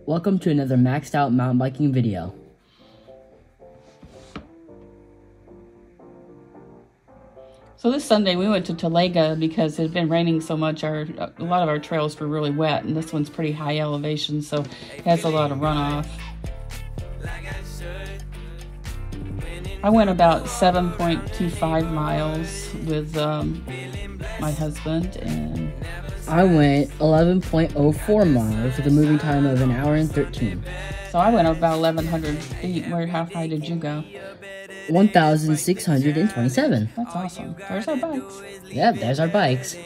Welcome to another maxed out mountain biking video. So this Sunday we went to Talega because it had been raining so much. A lot of our trails were really wet, and this one's pretty high elevation, so it has a lot of runoff. I went about 7.25 miles with my husband, and I went 11.04 miles with a moving time of an hour and 13. So I went about 1,100 feet. How high did you go? 1,627. That's awesome. There's our bikes. Yep, there's our bikes.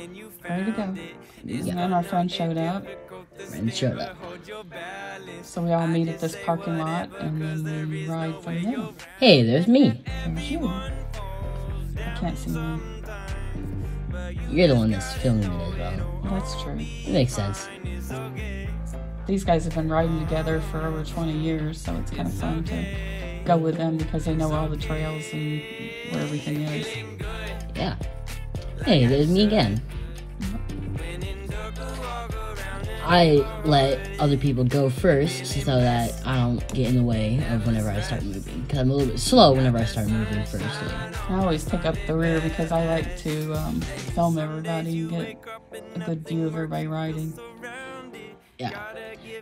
Ready to go. And then our friend showed up. So we all meet at this parking lot, and then we ride from there. Hey, there's me. There's you. I can't see you. You're the one that's filming it as well. That's true. It makes sense. These guys have been riding together for over 20 years, so it's kind of fun to go with them because they know all the trails and where everything is. Yeah. Hey, there's me again. I let other people go first so that I don't get in the way of whenever I start moving, because I'm a little bit slow whenever I start moving first. I always pick up the rear because I like to film everybody and get a good view of everybody riding. Yeah.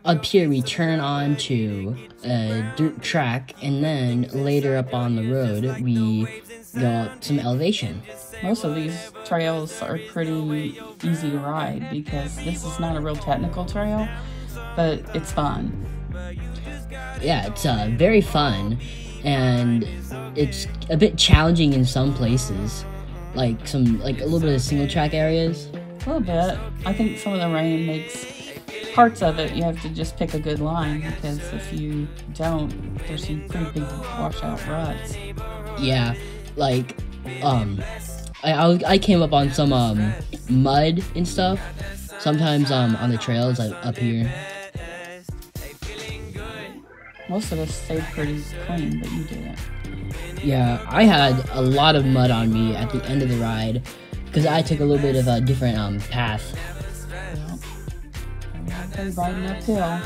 Up here we turn on to a dirt track, and then later up on the road we go up some elevation. Most of these trails are pretty easy to ride because this is not a real technical trail, but it's fun. Yeah, it's very fun, and it's a bit challenging in some places, like a little bit of single track areas. A little bit. I think some of the rain makes parts of it, you have to just pick a good line, because if you don't, there's some pretty big washout ruts. Yeah, like, I came up on some, mud and stuff, sometimes, on the trails, like, up here. Most of us stayed pretty clean, but you didn't. Yeah, I had a lot of mud on me at the end of the ride, because I took a little bit of a different, path. Everybody riding uphill.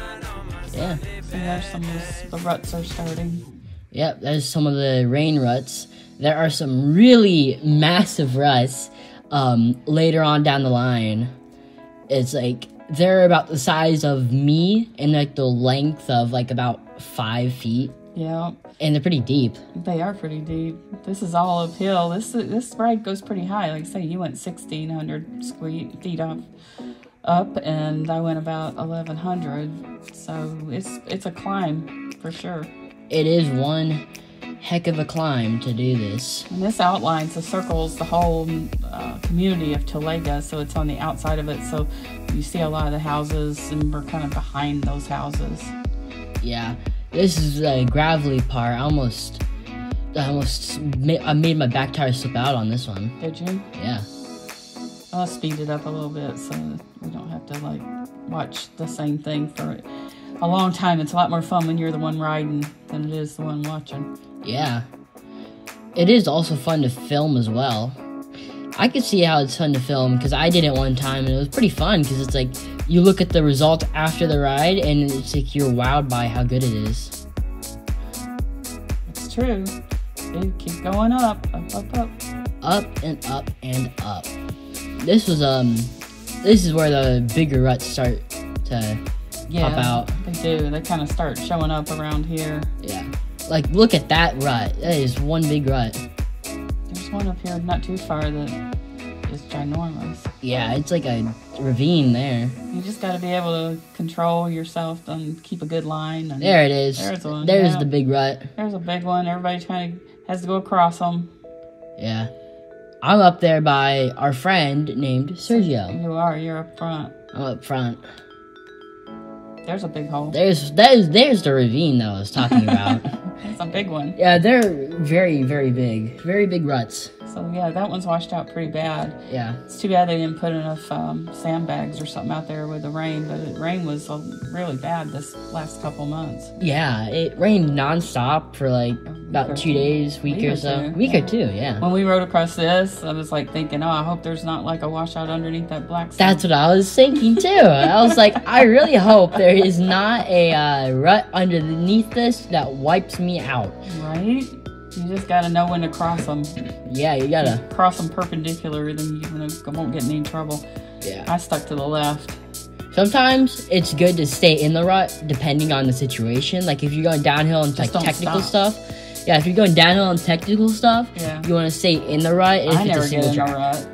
Yeah. So there's some of the ruts are starting. Yep, there's some of the rain ruts. There are some really massive ruts later on down the line. It's like, they're about the size of me and like the length of like about 5 feet. Yeah. And they're pretty deep. They are pretty deep. This is all uphill. This ride goes pretty high. Like I say, you went 1,600 feet up, and I went about 1,100. So it's a climb for sure. It is one heck of a climb to do this. And this outlines, the circles, the whole community of Talega, so it's on the outside of it, so you see a lot of the houses, and we're kind of behind those houses. Yeah, this is the gravelly part. I made my back tire slip out on this one. Did you? Yeah. I'll speed it up a little bit so we don't have to like watch the same thing for a long time. It's a lot more fun when you're the one riding than it is the one watching. Yeah. It is also fun to film as well. I could see how it's fun to film because I did it one time and it was pretty fun because it's like you look at the result after the ride and it's like you're wowed by how good it is. It's true. Dude, keep going up, up, up, up. Up and up and up. This is where the bigger ruts start to pop out. They do. They kind of start showing up around here. Yeah. Like, look at that rut. That is one big rut. There's one up here not too far that is ginormous. Yeah, it's like a ravine there. You just got to be able to control yourself and keep a good line. And there it is. There's one. There's the big rut. There's a big one. Everybody kind of has to go across them. Yeah. I'm up there by our friend named Sergio. You are. You're up front. I'm up front. There's a big hole. There's the ravine that I was talking about. It's a big one. Yeah, they're very, very big. Very big ruts. So yeah, that one's washed out pretty bad. Yeah. It's too bad they didn't put enough sandbags or something out there with the rain, but the rain was really bad this last couple months. Yeah, it rained nonstop for like about 2 days, week or so. Week or two, yeah. When we rode across this, I was like thinking, oh, I hope there's not like a washout underneath that black sand. That's what I was thinking too. I was like, I really hope there is not a rut underneath this that wipes me out. Right? You just gotta know when to cross them. Yeah, you gotta cross them perpendicular, then you won't get in any trouble. Yeah. I stuck to the left. Sometimes it's good to stay in the rut depending on the situation. Like if you're going downhill and like technical stuff. Yeah, if you're going downhill and technical stuff, you want to stay in the rut. I never get in a rut.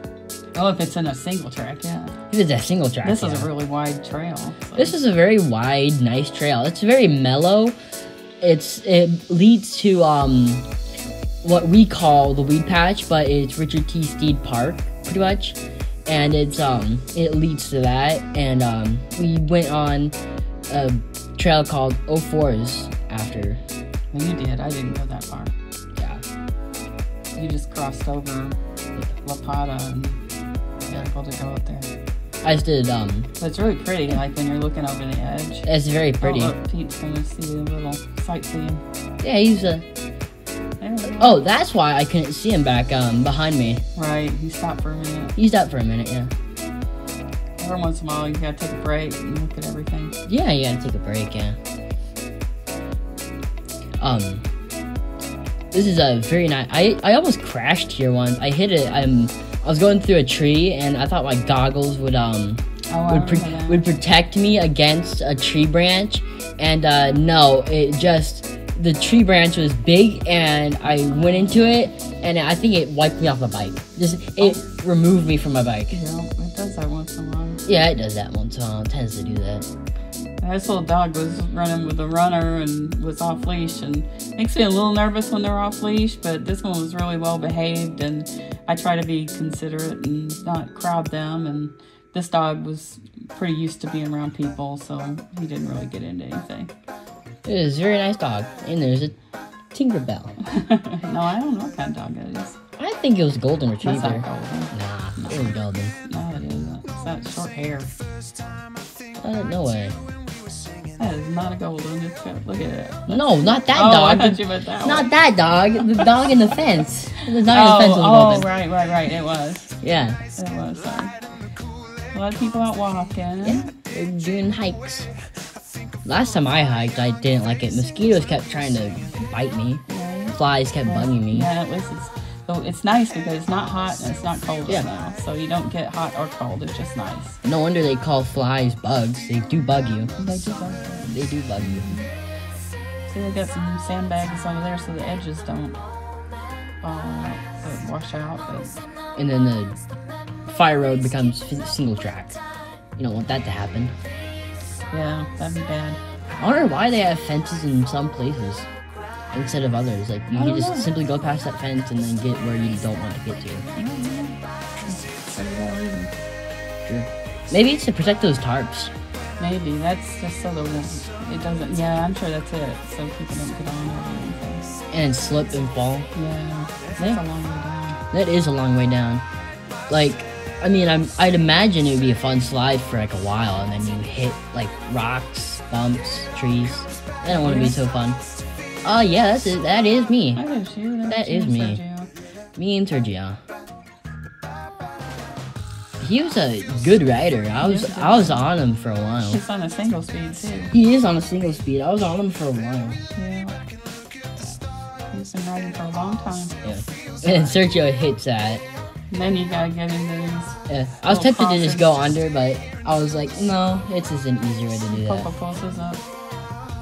Oh, if it's in a single track, yeah. If it's a single track, this is a really wide trail. So. This is a very wide, nice trail. It's very mellow. It leads to what we call the Weed Patch, but it's Richard T. Steed Park, pretty much. And it leads to that. And we went on a trail called 04s after. Well, you did. I didn't go that far. Yeah. You just crossed over La Plata and you're able to go up there. I just did, But it's really pretty, like when you're looking over the edge. It's very pretty. Oh, look, Pete's gonna see a little sightseeing. Yeah, he's Oh, that's why I couldn't see him back behind me. Right, he stopped for a minute. He stopped for a minute, yeah. Every once in a while, you gotta take a break and look at everything. Yeah, you gotta take a break, yeah. This is a very nice. I almost crashed here once. I hit it. I was going through a tree, and I thought my goggles would would protect me against a tree branch, and no, the tree branch was big, and I went into it, and I think it wiped me off the bike. It removed me from my bike. Yeah, it does that once in a while. Yeah, it does that once in a while. It tends to do that. This little dog was running with a runner and was off leash, and makes me a little nervous when they're off leash, but this one was really well behaved, and I try to be considerate and not crowd them, and this dog was pretty used to being around people, so he didn't really get into anything. It is a very nice dog, and there's a Tinkerbell. No, I don't know what kind of dog it is. I think it was Golden Retriever. That's not golden. Nah, it was Golden. No, it isn't. It's that short hair. No way. That is not a golden. Look at it. No, not that dog. I thought you meant that not one. that dog. The dog in the fence. The dog in the fence was golden. Right. It was. Yeah. It was. Sorry. A lot of people out walking. Yeah, they're doing hikes. Last time I hiked, I didn't like it. Mosquitoes kept trying to bite me. Right. Flies kept bugging me. Yeah, it's nice because it's not hot and it's not cold now. So you don't get hot or cold. It's just nice. No wonder they call flies bugs. They do bug you. They do bug you. They do bug you. See, they got some sandbags over there so the edges don't wash out. And then the fire road becomes single track. You don't want that to happen. Yeah, that'd be bad. I wonder why they have fences in some places instead of others. Like, you can just simply go past that fence and then get where you don't want to get to. True. Maybe it's to protect those tarps. Maybe. That's just so it doesn't... Yeah, I'm sure that's it. So people don't get on or anything. And slip and fall. Yeah. That's a long way down. That is a long way down. Like, I mean, I'd imagine it would be a fun slide for like a while, and then you hit like rocks, bumps, trees. I don't want to be so fun. Oh yeah, that's it. That is me. That is you. That is me. Sergio. Me and Sergio. He was a good rider. I was on him for a while. He's on a single speed too. He is on a single speed. I was on him for a while. Yeah. He's been riding for a long time. Yeah. And Sergio hits that. And then you gotta get into these. Yeah. I was tempted to just go under, but I was like, no, it's just an easier way to do that. Coco pulls up.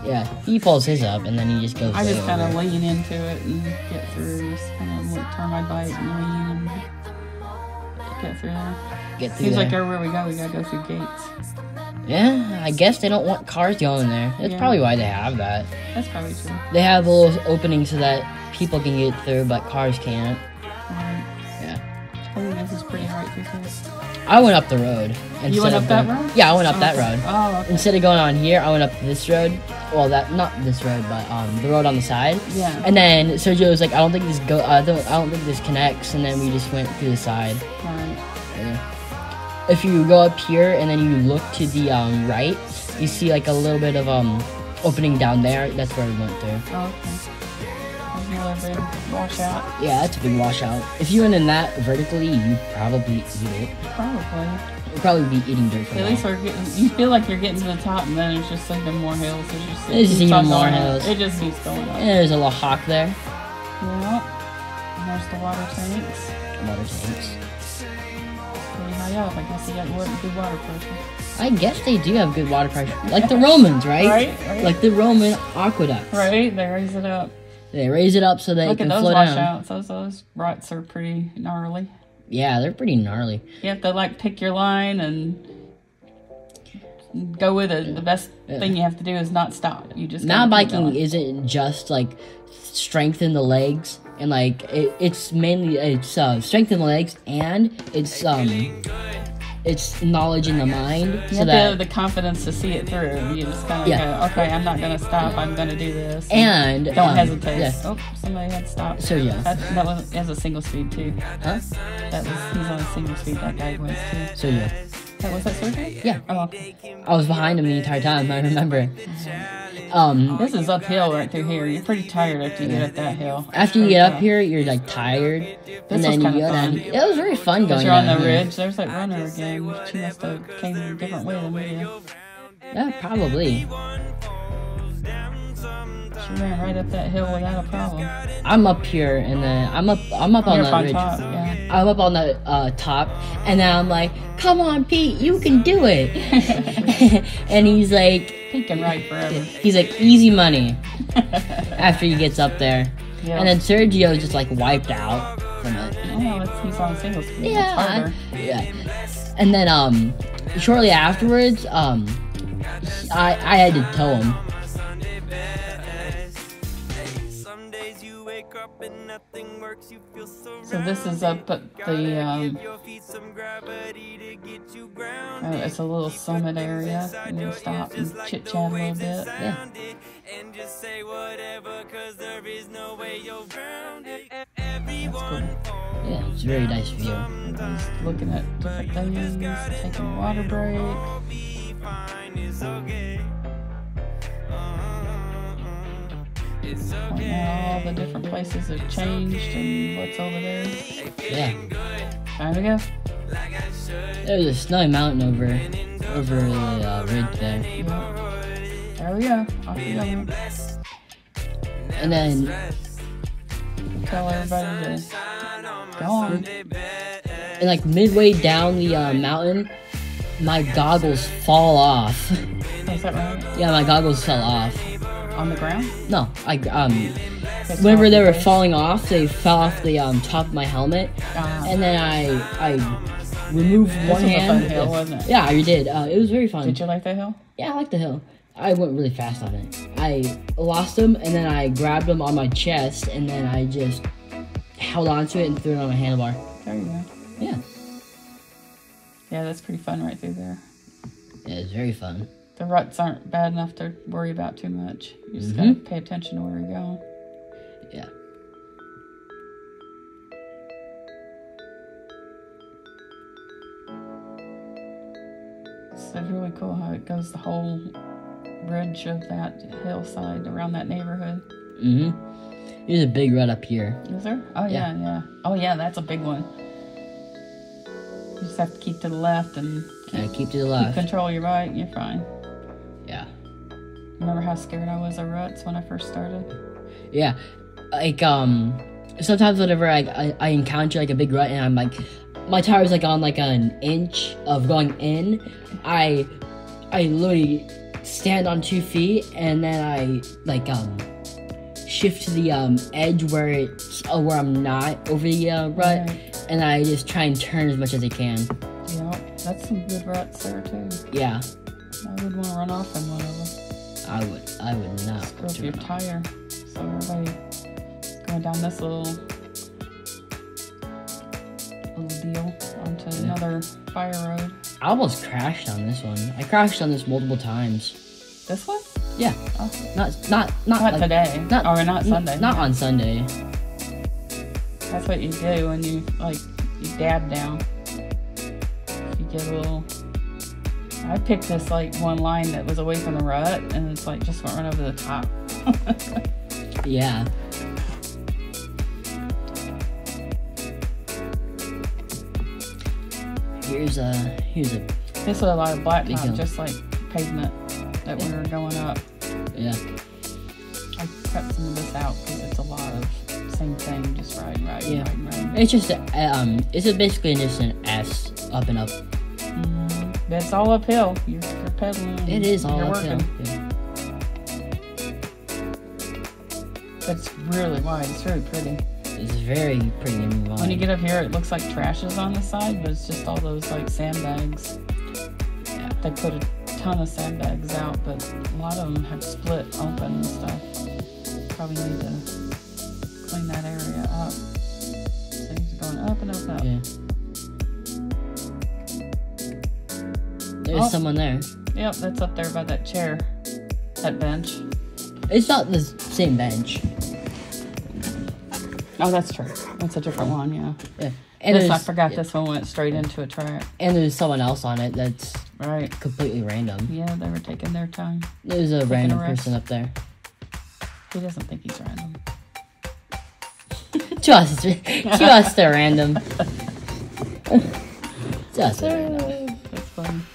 Yeah, he pulls his up, and then he just goes. I just kind of lean into it and get through. Just kind of turn my bike and lean and get through there. Seems like everywhere we gotta go through gates. Yeah, I guess they don't want cars going there. That's probably why they have that. That's probably true. They have a little opening so that people can get through, but cars can't. Yeah. I think this is pretty right through here. I went up the road. You went up that road? Yeah, I went up that road. Oh, okay. Instead of going on here, I went up this road. Well, not this road, but the road on the side. Yeah. And then Sergio was like, I don't think this connects, and then we just went through the side. Right. Yeah. If you go up here and then you look to the right, you see like a little bit of opening down there. That's where we went through. Oh, okay. That's another big washout. Yeah, that's a big washout. If you went in that vertically, you'd probably eat it. Probably. You'd probably be eating dirt for a At while. least we're getting. You feel like you're getting to the top, and then it's just even more hills. There's keeps even on more going up. hills. It just keeps going up. And there's a little hawk there. Yeah. And there's the water tanks. Water tanks. Pretty high up. I guess you got good water pressure. I guess they do have good water pressure. Like the Romans, right? Right. Like the Roman aqueducts. Right. They raise it up. They raise it up so they Look can at those flow down. washouts. Those ruts are pretty gnarly. Yeah, they're pretty gnarly. You have to like pick your line and go with it. The best thing you have to do is not stop. You just Mountain gotta keep biking going. isn't just like strengthen the legs and like it's mainly strengthen the legs and it's knowledge in the mind. You So have that the confidence to see it through. You just kind of Yeah. go, okay, I'm not going to stop. I'm going to do this. and Don't hesitate. Yeah. Oh, somebody had stopped. So yeah. That was has a single speed too. Huh? He's on a single speed. That guy was too. So yeah. Was that surgery? Yeah. Oh, okay. I was behind him the entire time. I remember. This is uphill right through here. You're pretty tired after you get up that hill. After you get up here, you're like tired, and then was you kinda go down. fun. It was very fun Because going you're on down the here. ridge. There's that runner again. She must have came a different way than we did. Yeah, probably. She ran right up that hill without a problem. I'm up here, and then I'm up on You're that up on ridge. top, yeah. I'm up on the top, and then I'm like, "Come on, Pete, you can do it." And he's like, He can ride forever. "Easy money." After he gets up there, Yeah. and then Sergio's just like wiped out from it. Oh, he's on a single speed. It's Yeah, harder. yeah. And then shortly afterwards, I had to tow him. So this is up at the, it's a little summit area. You can stop and chit chat a little bit. Yeah. That's cool. Yeah, it's a very nice view. Everybody's looking at different things, taking a water break. Pointing out all the different places have changed and what's over there. Yeah. Time to go. There's a snowy mountain over the ridge there. Yep. There we go. Off we go. And then Tell everybody to go on. and like midway down the mountain, my goggles fall off. Is that right? Yeah, my goggles fell off. On the ground? No, It's whenever off they the were face? falling off, they fell off the top of my helmet, and then I removed This one was a hand. fun hill, wasn't it? Yeah, I did. It was very fun. Did you like that hill? Yeah, I like the hill. I went really fast on it. I lost him, and then I grabbed him on my chest, and then I just held onto it and threw it on my handlebar. There you go. Yeah, Yeah, that's pretty fun right through there. it was very fun. The ruts aren't bad enough to worry about too much. You just Mm-hmm. gotta pay attention to where you're going. Yeah. So it's really cool how it goes the whole ridge of that hillside around that neighborhood. There's a big rut up here. Is there? Oh Yeah. yeah. Oh yeah, that's a big one. You just have to keep to the left and Keep to the left. control your right, and you're fine. Yeah. Remember how scared I was of ruts when I first started? Yeah. Like, sometimes whenever I encounter like a big rut and I'm like, my tire's like on like an inch of going in, I literally stand on 2 feet and then I like, shift to the, edge where it's, where I'm not over the, rut, Right. and I just try and turn as much as I can. Yeah, that's some good ruts there too. Yeah. I would want to run off in one of them. I would not. Screw up your turn. tire. So everybody going down this little deal onto another fire road. I almost crashed on this one. I crashed on this multiple times. This one? Yeah. Oh. Not Not today. Or not Sunday. Not on Sunday. That's what you do when you, like, you dab down. You get a little... I picked this, like, one line that was away from the rut, and it's, like, just went right over the top. Yeah. Here's a This was a lot of Big blacktop, hill. just like pavement that we were going up. yeah. I cut some of this out because it's a lot of same thing, just riding. It's just it's just basically just an S up and up. But it's all uphill. You're pedaling. It is all you're uphill. working. Yeah. But it's really wide. It's really pretty. It's very pretty and wide. When you get up here, it looks like trash is on the side, but it's just all those like sandbags. Yeah. They put a ton of sandbags out, but a lot of them have split open and stuff. Probably need to clean that area up. Things are going up and up and up. Yeah. There's someone there. Yep, that's up there by that chair, that bench. It's not the same bench. Oh, that's true. That's a different one, yeah. Yeah. And This, I there's- forgot this one went straight into a track. And there's someone else on it that's Right. completely random. Yeah, they were taking their time. There's a Taking random a rest. person up there. He doesn't think he's random. To us, they're random. To us, they're random. That's fun.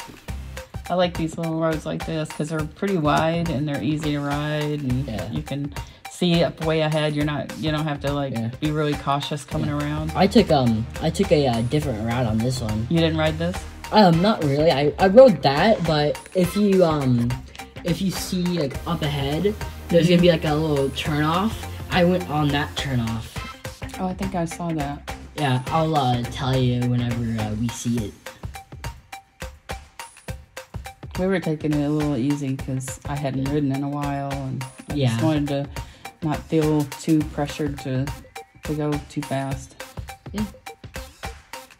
I like these little roads like this because they're pretty wide and they're easy to ride, and Yeah. you can see up way ahead. You don't have to like Yeah. be really cautious coming around. I took a different route on this one. You didn't ride this? Not really. I rode that, but if you see like up ahead, there's gonna be like a little turn off. I went on that turn off. Oh, I think I saw that. Yeah, I'll tell you whenever we see it. We were taking it a little easy because I hadn't ridden in a while, and I Yeah. just wanted to not feel too pressured to go too fast.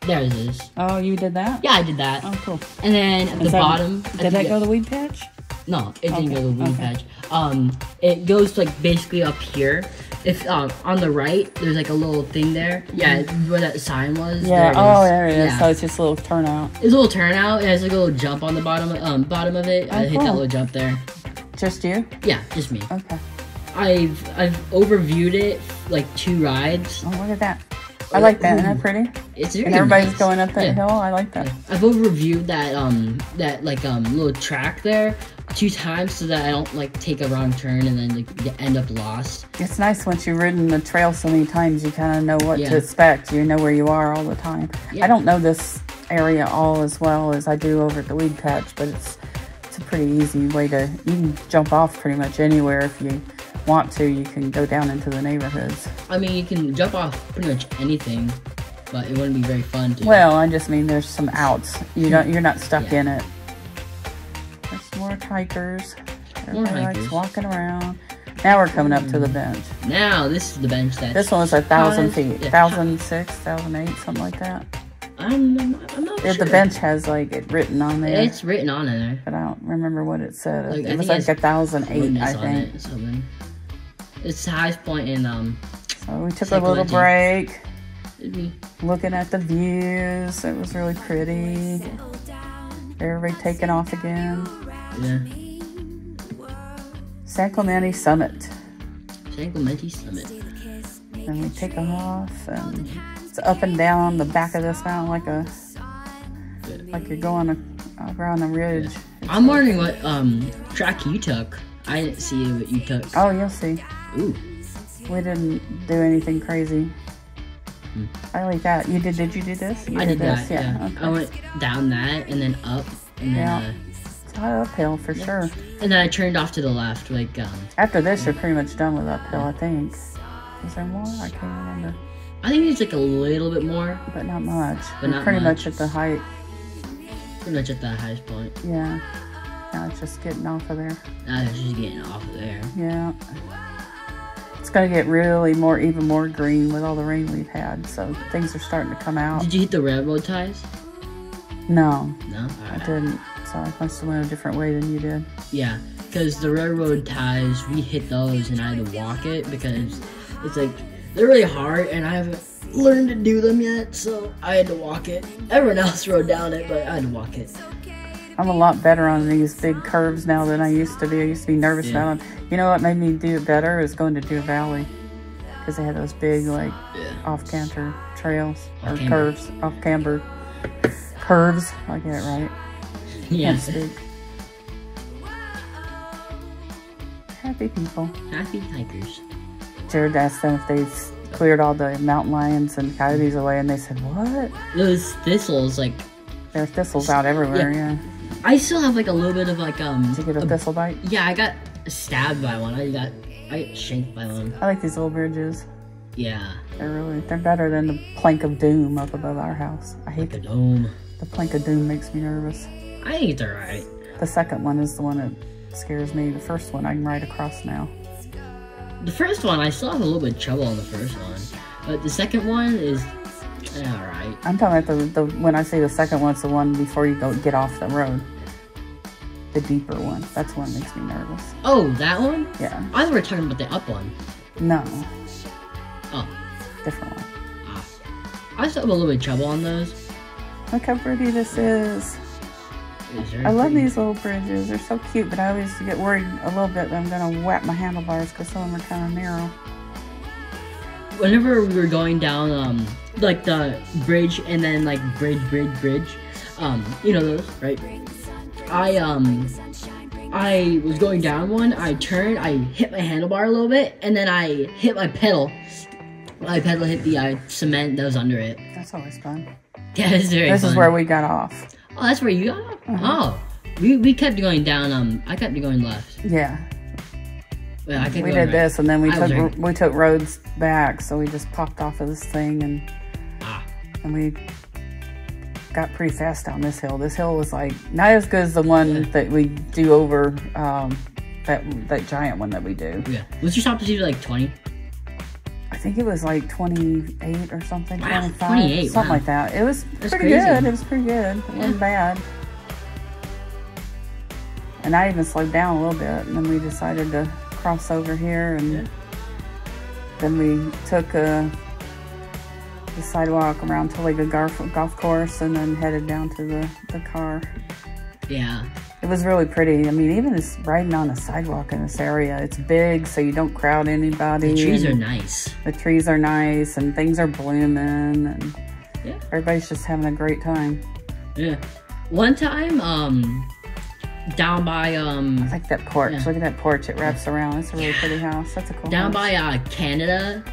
There it is. Oh, you did that? Yeah, I did that. Oh, cool. And then at the Is that- bottom, Did that go the weed patch? No, it didn't Okay, go to the weed okay. patch. It goes like basically up here. If on the right, there's like a little thing there. Yeah, where that sign was. Yeah. There There it is. Yeah. So it's just a little turnout. It's a little turnout. It has like a little jump on the bottom of it. Oh, I hit cool. that little jump there. Just you? Yeah, just me. Okay. I've overviewed it like 2 rides. Oh, look at that. I like that. Isn't that pretty? It's very And everybody's nice. going up that Yeah. hill. I like that. I've overviewed that little track there 2 times so that I don't like take a wrong turn and then like end up lost. It's nice once you've ridden the trail so many times, you kind of know what Yeah. to expect. You know where you are all the time. Yeah. I don't know this area all as well as I do over at the weed patch, but it's a pretty easy way to, you can jump off pretty much anywhere if you want to. You can go down into the neighborhoods. I mean, you can jump off pretty much anything, but it wouldn't be very fun to. Well, I just mean there's some outs. You're not stuck Yeah. in it. There's more hikers. More Everybody likes hikers. walking around. Now we're coming up to the bench. Now this is the bench that This one was 1,000 feet, Yeah. 1,006, 1,008, something like that. I'm not Yeah, sure. the bench has like it written on there, It's written on in there. but I don't remember what it said. Like, I it was think like it's 1,008, Witness I on think. it, something. It's the highest point in So we took a San little Clemente. break, It'd be looking at the views. It was really pretty. Everybody taking off again. yeah. San Clemente Summit. San Clemente Summit. And we take off, and it's up and down the back of this mountain like you're going around a ridge. I'm wondering what track you took. I didn't see what you took. Oh, you'll see. Ooh. We didn't do anything crazy. I like that. You did you do this? You I did this? that, yeah. Okay. I went down that and then up and then Yeah. It's high uphill for sure. and then I turned off to the left, like After this, you're pretty much done with uphill, I think. Is there more? I can't remember. I think it's like a little bit more, But not much. But You're not pretty much. much at the height. pretty much at the highest point. Yeah. Now it's just getting off of there. Now it's just getting off of there. Yeah. It's going to get really even more green with all the rain we've had. So things are starting to come out. Did you hit the railroad ties? No, No? I didn't. So I must have went a different way than you did. Yeah, because the railroad ties, we hit those and I had to walk it because it's like, they're really hard and I haven't learned to do them yet, so I had to walk it. Everyone else rode down it, but I had to walk it. I'm a lot better on these big curves now than I used to be. I used to be nervous about them. You know what made me do it better is going to Deer Valley. Because they had those big, like, off-canter trails. Or curves. Off-camber curves. I get it right. Yeah. Happy people. Happy hikers. Jared asked them if they cleared all the mountain lions and coyotes away, and they said, what? Those thistles, like... There are thistles out everywhere, yeah. I still have, like, a little bit of, like, Did you get a thistle bite? Yeah, I got stabbed by one. I got shanked by one. I like these little bridges. Yeah. They're better than the plank of doom up above our house. I hate The dome. the plank of doom makes me nervous. I think it's alright. The second one is the one that scares me. The first one I can ride across now. The first one, I still have a little bit of trouble on the first one. But the second one is alright. I'm talking about the when I say the second one, it's the one before you get off the road. The deeper one. That's one that makes me nervous. Oh, that one? Yeah. I thought we were talking about the up one. No. Oh. Different one. I still have a little bit of trouble on those. Look how pretty this is. I love these little bridges. They're so cute, but I always get worried a little bit that I'm going to whap my handlebars because some of them are kind of narrow. Whenever we were going down, like the bridge and then like bridge, you know those, right? I was going down one, I turned, I hit my handlebar a little bit, and then I hit my pedal. My pedal hit the cement that was under it. That's always fun. Yeah, it's very fun. This is where we got off. Oh, that's where you got off? Oh. We kept going down, I kept going left. Yeah. Well, I kept We going did right. this, and then we took roads back, so we just popped off of this thing, and we got pretty fast down this hill. This hill was like not as good as the one that we do over that giant one that we do. Yeah. What's your top speed, like 20? I think it was like 28 or something. Wow, 25, 28, something wow. like that. It was That's pretty crazy. good. It was pretty good. It wasn't bad. And I even slowed down a little bit, and then we decided to cross over here, and then we took the sidewalk around Tolega golf course, and then headed down to the car. Yeah. It was really pretty. I mean, even just riding on a sidewalk in this area, it's big, so you don't crowd anybody. The trees are nice. The trees are nice, and things are blooming, and Yeah. everybody's just having a great time. Yeah. One time, down by, I like that porch. Yeah. Look at that porch. It wraps around. It's a really pretty house. That's a cool down house. by, Canada,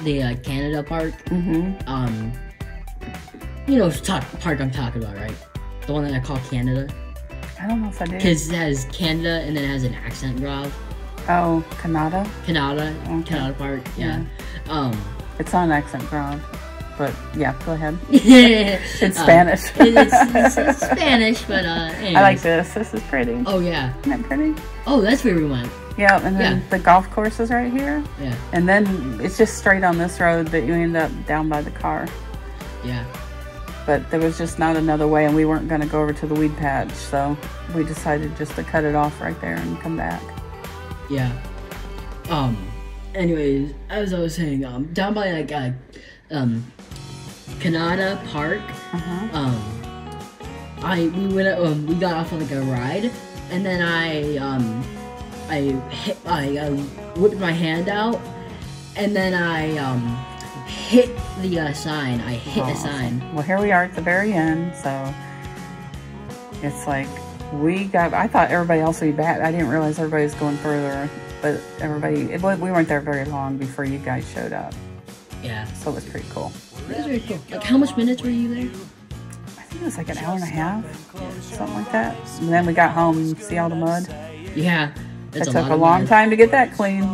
the, Canada Park, Mm-hmm. you know, park I'm talking about, right? The one that I call Canada. I don't know if I do. Because it has Canada and then it has an accent, Rob. Oh, Canada? Canada, Okay. Canada Park, yeah. It's on accent ground. But, yeah, go ahead. It's It's Spanish. it's Spanish, but, anyways. I like this. This is pretty. Oh, yeah. Isn't that pretty? Oh, that's where we went. Yeah, and then the golf course is right here. Yeah. And then it's just straight on this road that you end up down by the car. Yeah. But there was just not another way, and we weren't going to go over to the weed patch, so we decided just to cut it off right there and come back. Yeah. Anyways, as I was saying, down by, like, Canada Park, we got off on, like, a ride, and then I whipped my hand out, and then I, hit the, sign. I hit the sign. Well, here we are at the very end, so it's like I thought everybody else would be back. I didn't realize everybody was going further, but we weren't there very long before you guys showed up. Yeah. So it was pretty cool. It was very cool. Like, how much minutes were you there? I think it was like an hour and a half, something like that. And then we got home and see all the mud. Yeah. It took a long time to get that clean.